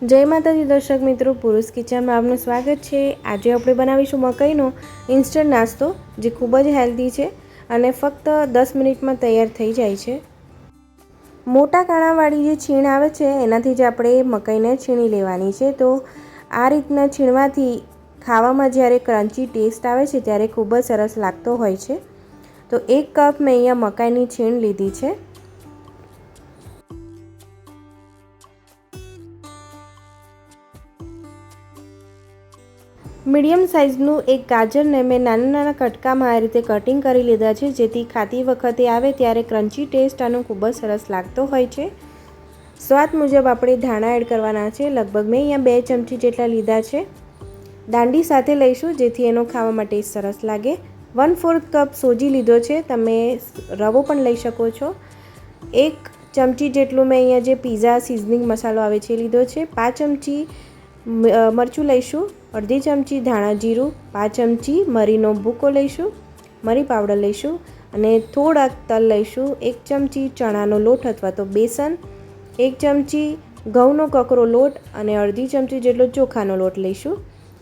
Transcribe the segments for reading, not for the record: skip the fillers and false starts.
જય માતાજી દર્શક મિત્રો, પુરુષ કિચનમાં આપનું સ્વાગત છે। આજે આપણે બનાવીશું મકાઈનો ઇન્સ્ટન્ટ નાસ્તો, જે ખૂબ જ હેલ્ધી છે અને ફક્ત 10 મિનિટમાં તૈયાર થઈ જાય છે। મોટા કાણાવાળી જે છીણ આવે છે એનાથી જ આપણે મકાઈને છીણી લેવાની છે। તો આ રીતના છીણવાથી ખાવામાં જ્યારે ક્રન્ચી ટેસ્ટ આવે છે ત્યારે ખૂબ જ સરસ લાગતો હોય છે। તો 1 કપ મેં અહીંયા મકાઈની છીણ લીધી છે। મીડિયમ સાઇઝનું એક ગાજરને મેં નાના નાના કટકામાં આ રીતે કટિંગ કરી લીધા છે, જેથી ખાતી વખતે આવે ત્યારે ક્રન્ચી ટેસ્ટ આનો ખૂબ જ સરસ લાગતો હોય છે। સ્વાદ મુજબ આપણે ધાણા એડ કરવાના છે। લગભગ મેં અહીંયા 2 ચમચી જેટલા લીધા છે। દાંડી સાથે લઈશું જેથી એનો ખાવામાં ટેસ્ટ સરસ લાગે। 1/4 કપ સોજી લીધો છે, તમે રવો પણ લઈ શકો છો। 1 ચમચી જેટલું મેં અહીંયા જે પીઝા સિઝનિંગ મસાલો આવે છે લીધો છે। 5 ચમચી મરચું લઈશું, અડધી ચમચી ધાણા જીરું, 5 ચમચી મરીનો ભૂકો લઈશું, મરી પાવડર લઈશું અને થોડાક તલ લઈશું। 1 ચમચી ચણાનો લોટ અથવા તો બેસન, 1 ચમચી ઘઉંનો કકરો લોટ અને અડધી ચમચી જેટલો ચોખાનો લોટ લઈશું।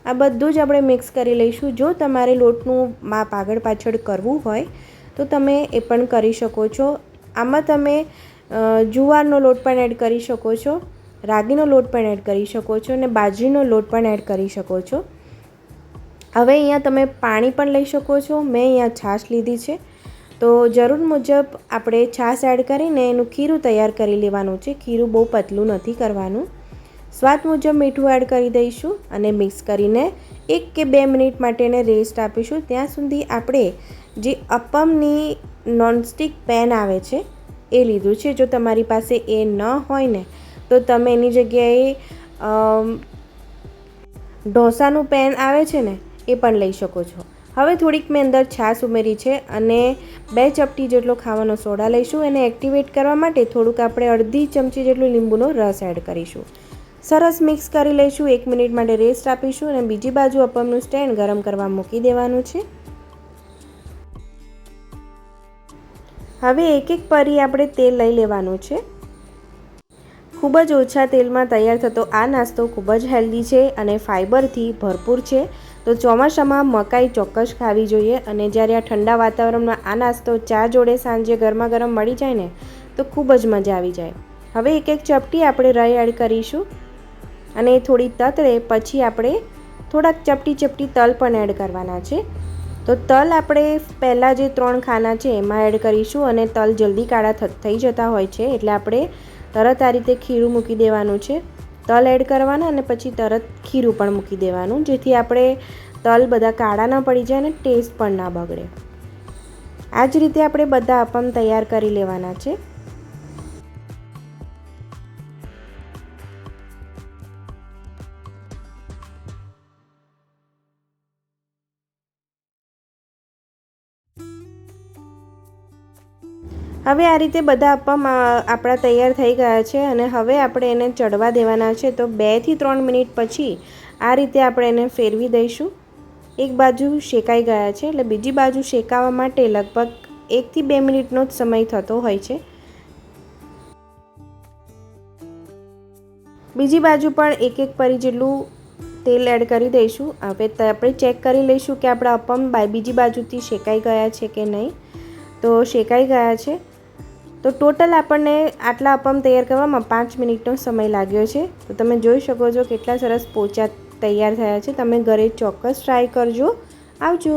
આ બધું જ આપણે મિક્સ કરી લઈશું। જો તમારે લોટનું માપ આગળ પાછળ કરવું હોય તો તમે એ પણ કરી શકો છો। આમાં તમે જુવારનો લોટ પણ એડ કરી શકો છો, રાગીનો લોટ પણ એડ કરી શકો છો અને બાજરીનો લોટ પણ એડ કરી શકો છો। હવે અહીંયા તમે પાણી પણ લઈ શકો છો। મેં અહીંયા છાશ લીધી છે, તો જરૂર મુજબ આપણે છાશ એડ કરીને એનું ખીરું તૈયાર કરી લેવાનું છે। ખીરું બહુ પતલું નથી કરવાનું। સ્વાદ મુજબ મીઠું એડ કરી દઈશું અને મિક્સ કરીને 1 કે 2 મિનિટ માટે એને રેસ્ટ આપીશું। ત્યાં સુધી આપણે જે અપમની નોનસ્ટિક પેન આવે છે એ લીધું છે। જો તમારી પાસે એ ન હોય ને તો તમે એની જગ્યાએ ઢોસાનું પેન આવે છે ને એ પણ લઈ શકો છો। હવે થોડીક મેં અંદર છાશ ઉમેરી છે અને 2 ચપટી જેટલો ખાવાનો સોડા લઈશું। એને એક્ટિવેટ કરવા માટે થોડુંક આપણે અડધી ચમચી જેટલું લીંબુનો રસ એડ કરીશું। સરસ મિક્સ કરી લઈશું। 1 મિનિટ માટે રેસ્ટ આપીશું અને બીજી બાજુ અપમનું સ્ટેન્ડ ગરમ કરવા મૂકી દેવાનું છે। હવે એક પરી આપણે તેલ લઈ લેવાનું છે। ખૂબ જ ઓછા તેલમાં તૈયાર થતો આ નાસ્તો ખૂબ જ હેલ્ધી છે અને ફાઇબરથી ભરપૂર છે। તો ચોમાસામાં મકાઈ ચોક્કસ ખાવી જોઈએ અને જ્યારે આ ઠંડા વાતાવરણમાં આ નાસ્તો ચા જોડે સાંજે ગરમા ગરમ મળી જાય ને તો ખૂબ જ મજા આવી જાય। હવે એક ચપટી આપણે રાઈ એડ કરીશું અને થોડી તતળે પછી આપણે થોડાક ચપટી તલ પણ એડ કરવાના છે। તો તલ આપણે પહેલાં જે 3 ખાના છે એમાં એડ કરીશું અને તલ જલ્દી કાળા થઈ જતા હોય છે, એટલે આપણે તરત આ રીતે ખીરું મૂકી દેવાનું છે। તલ એડ કરવાના અને પછી તરત ખીરું પણ મૂકી દેવાનું, જેથી આપણે તલ બધા કાળા ના પડી જાય અને ટેસ્ટ પણ ના બગડે। આ જ રીતે આપણે બધા અપમ તૈયાર કરી લેવાના છે। હવે આ રીતે બધા અપમ આપણા તૈયાર થઈ ગયા છે અને હવે આપણે એને ચડવા દેવાના છે। તો 2 થી 3 મિનિટ પછી આ રીતે આપણે એને ફેરવી દઈશું। એક બાજુ શેકાઈ ગયા છે એટલે બીજી બાજુ શેકાવા માટે લગભગ 1 થી 2 મિનિટનો જ સમય થતો હોય છે। બીજી બાજુ પણ એક પરી જેટલું તેલ એડ કરી દઈશું। હવે આપણે ચેક કરી લઈશું કે આપણા અપમ બીજી બાજુથી શેકાઈ ગયા છે કે નહીં। તો શેકાઈ ગયા છે। તો ટોટલ આપણને આટલા અપમ તૈયાર કરવામાં 5 મિનિટનો સમય લાગ્યો છે। તો તમે જોઈ શકો છો કેટલા સરસ પોચા તૈયાર થયા છે। તમે ઘરે ચોક્કસ ટ્રાય કરજો। આવજો।